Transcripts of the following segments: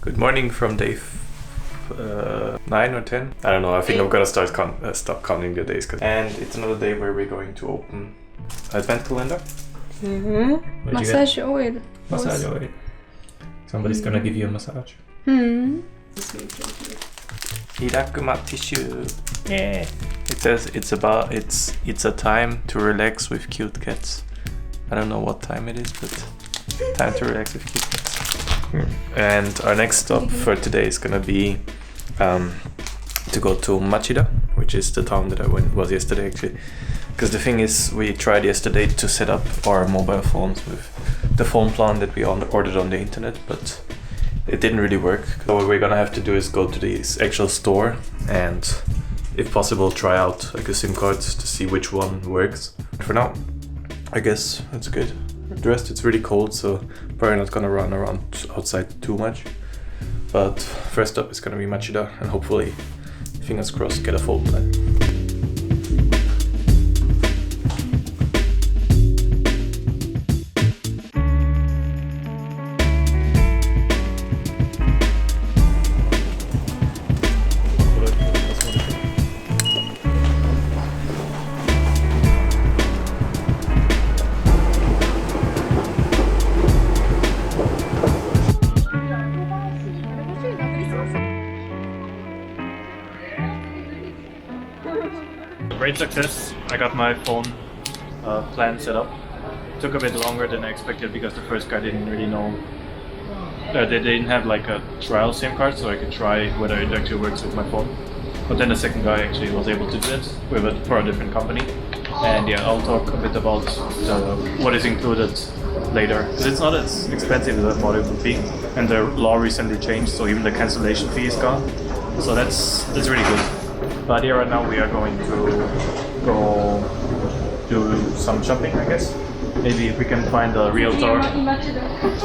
Good morning from day 9 or 10. I don't know. I think I'm gonna stop counting the days. And it's another day where we're going to open advent calendar. Massage oil. Massage oil. Somebody's gonna give you a massage. Hirakuma tissue. Yeah. It says it's a time to relax with cute cats. I don't know what time it is, but time to relax with cute cats. And our next stop for today is gonna be to go to Machida, which is the town that I was yesterday actually. Because the thing is, we tried yesterday to set up our mobile phones with the phone plan that we ordered on the internet, but it didn't really work. So what we're gonna have to do is go to the actual store and, if possible, try out like a SIM card to see which one works. For now, I guess that's good. The rest, it's really cold, so probably not gonna run around outside too much. But first up is gonna be Machida, and hopefully, fingers crossed, get a phone plan. Great success. I got my phone plan set up. Took a bit longer than I expected because the first guy didn't really know. They didn't have like a trial SIM card, so I could try whether it actually works with my phone. But then the second guy actually was able to do it for a different company. And yeah, I'll talk a bit about what is included later. Because it's not as expensive as I thought it would be. And the law recently changed, so even the cancellation fee is gone. So that's really good. But here right now we are going to go do some shopping, I guess. Maybe if we can find a realtor.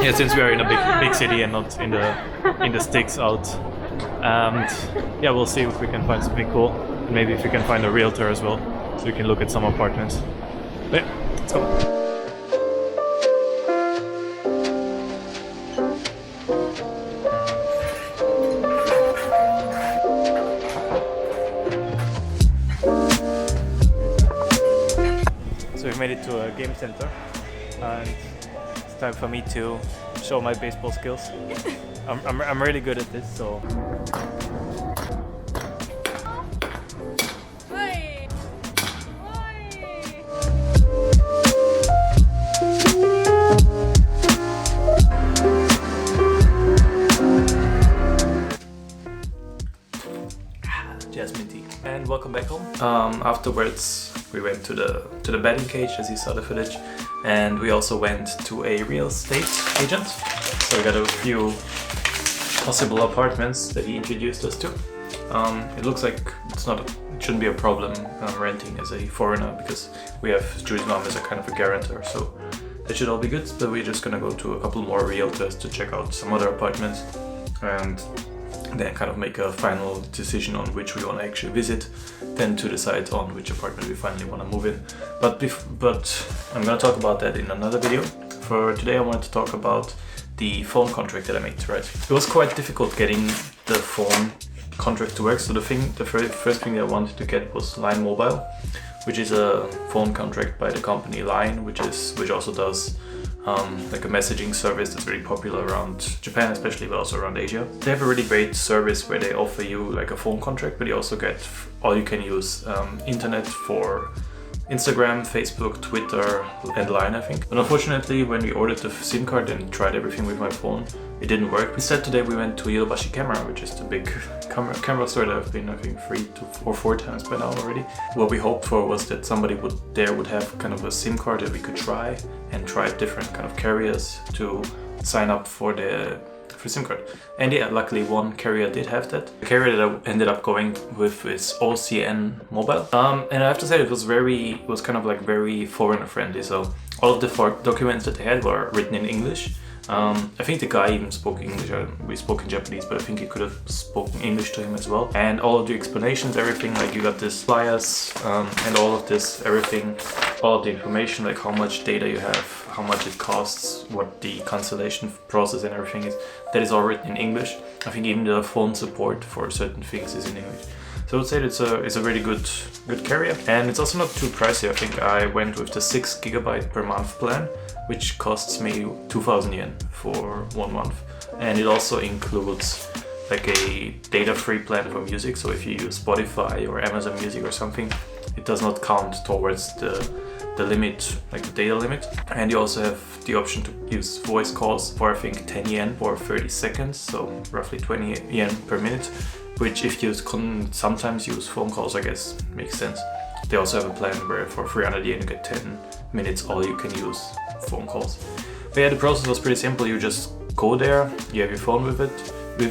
Yeah, since we are in a big city and not in the sticks out. And yeah, we'll see if we can find something cool. And maybe if we can find a realtor as well, so we can look at some apartments. But yeah, let's go. So we've made it to a game center, and it's time for me to show my baseball skills. I'm really good at this, so. Jasmine tea. And welcome back home. Afterwards, we went to the batting cage, as you saw the footage, and we also went to a real estate agent. So we got a few possible apartments that he introduced us to. It looks like it shouldn't be a problem renting as a foreigner, because we have Julie's mom as a kind of a guarantor, so that should all be good. But we're just gonna go to a couple more realtors to check out some other apartments and then kind of make a final decision on which we want to actually visit, then to decide on which apartment we finally want to move in. But I'm going to talk about that in another video. For today I wanted to talk about the phone contract that I made, right? It was quite difficult getting the phone contract to work. So the first thing that I wanted to get was Line Mobile, which is a phone contract by the company Line, which also does like a messaging service that's really popular around Japan especially, but also around Asia. They have a really great service where they offer you like a phone contract, but you also get all you can use internet for Instagram, Facebook, Twitter, and Line, I think. But unfortunately, when we ordered the SIM card and tried everything with my phone, it didn't work. Instead, today we went to Yodobashi Camera, which is the big camera store that I've been, I think, 3 or 4 times by now already. What we hoped for was that somebody would have kind of a SIM card that we could try different kind of carriers to sign up for SIM card. And yeah, luckily one carrier did have that. The carrier that I ended up going with is OCN Mobile. And I have to say it was kind of like very foreigner friendly. So all of the documents that they had were written in English, I think the guy even spoke English. We spoke in Japanese, but I think he could have spoken English to him as well. And all of the explanations, everything, like you got this flyers and all of this, everything, all of the information, like how much data you have, how much it costs, what the cancellation process and everything is, that is all written in English. I think even the phone support for certain things is in English. So I would say it's a really good carrier, and it's also not too pricey. I think I went with the 6 GB per month plan, which costs me 2,000 yen for 1 month, and it also includes like a data-free plan for music. So if you use Spotify or Amazon Music or something, it does not count towards the limit, like the data limit. And you also have the option to use voice calls for I think 10 yen for 30 seconds, so roughly 20 yen per minute. Which if you sometimes use phone calls, I guess makes sense. They also have a plan where for 300 yen you get 10 minutes all you can use phone calls. But yeah, the process was pretty simple. You just go there, you have your phone with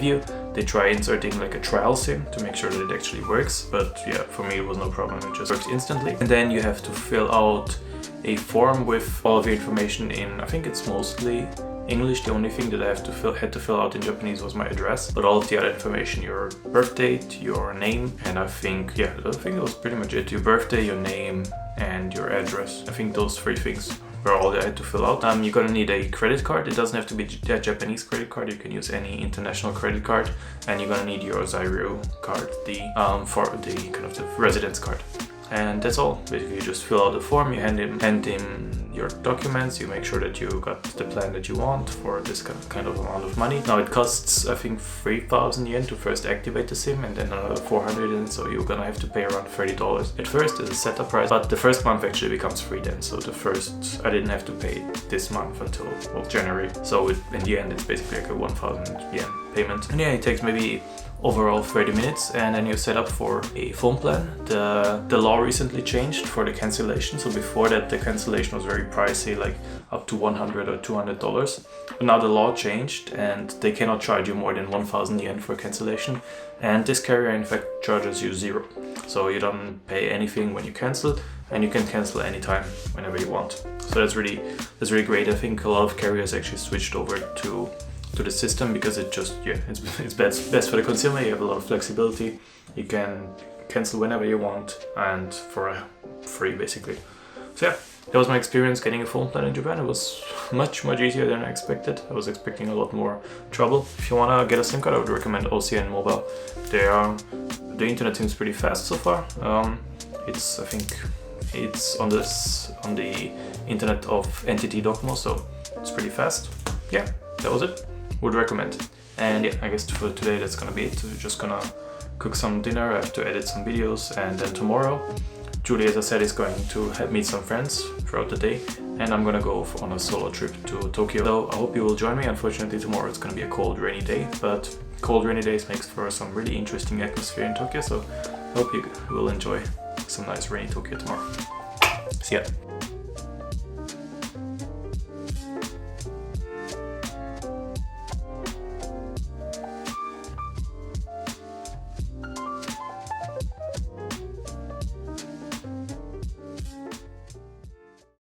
you. They try inserting like a trial SIM to make sure that it actually works. But yeah, for me it was no problem, it just works instantly. And then you have to fill out a form with all of your information in, I think it's mostly English. The only thing that I had to fill out in Japanese was my address, but all of the other information, your birth date, your name, and I think that was pretty much it. Your birthday, your name, and your address. I think those 3 things were all that I had to fill out. You're gonna need a credit card. It doesn't have to be a Japanese credit card. You can use any international credit card, and you're gonna need your Zairu card, for the kind of the residence card. And that's all. Basically, you just fill out the form, you hand in your documents, you make sure that you got the plan that you want for this kind of amount of money. Now it costs, I think, 3,000 yen to first activate the SIM, and then another 400 yen, so you're gonna have to pay around $30 at first as a setup price, but the first month actually becomes free then. So I didn't have to pay this month until, well, January. So in the end, it's basically like a 1,000 yen payment. And yeah, it takes maybe overall 30 minutes, and then you're set up for a phone plan. The law recently changed for the cancellation. So before that, the cancellation was very pricey, like up to $100 or $200. But now the law changed, and they cannot charge you more than 1,000 yen for cancellation. And this carrier in fact charges you 0. So you don't pay anything when you cancel, and you can cancel anytime, whenever you want. So that's really great. I think a lot of carriers actually switched over to the system because it's best for the consumer. You have a lot of flexibility. You can cancel whenever you want and for free basically. So yeah, that was my experience getting a phone plan in Japan. It was much easier than I expected. I was expecting a lot more trouble. If you wanna get a SIM card, I would recommend OCN Mobile. The internet seems pretty fast so far. I think it's on the internet of NTT Docomo, so it's pretty fast. Yeah, that was it. Would recommend. And yeah, I guess for today that's gonna be it. We're just gonna cook some dinner. I have to edit some videos, and then tomorrow Julie, as I said, is going to meet some friends throughout the day, and I'm gonna go on a solo trip to Tokyo. So I hope you will join me. Unfortunately tomorrow it's gonna be a cold rainy day, but cold rainy days makes for some really interesting atmosphere in Tokyo, so I hope you will enjoy some nice rainy Tokyo tomorrow. See ya.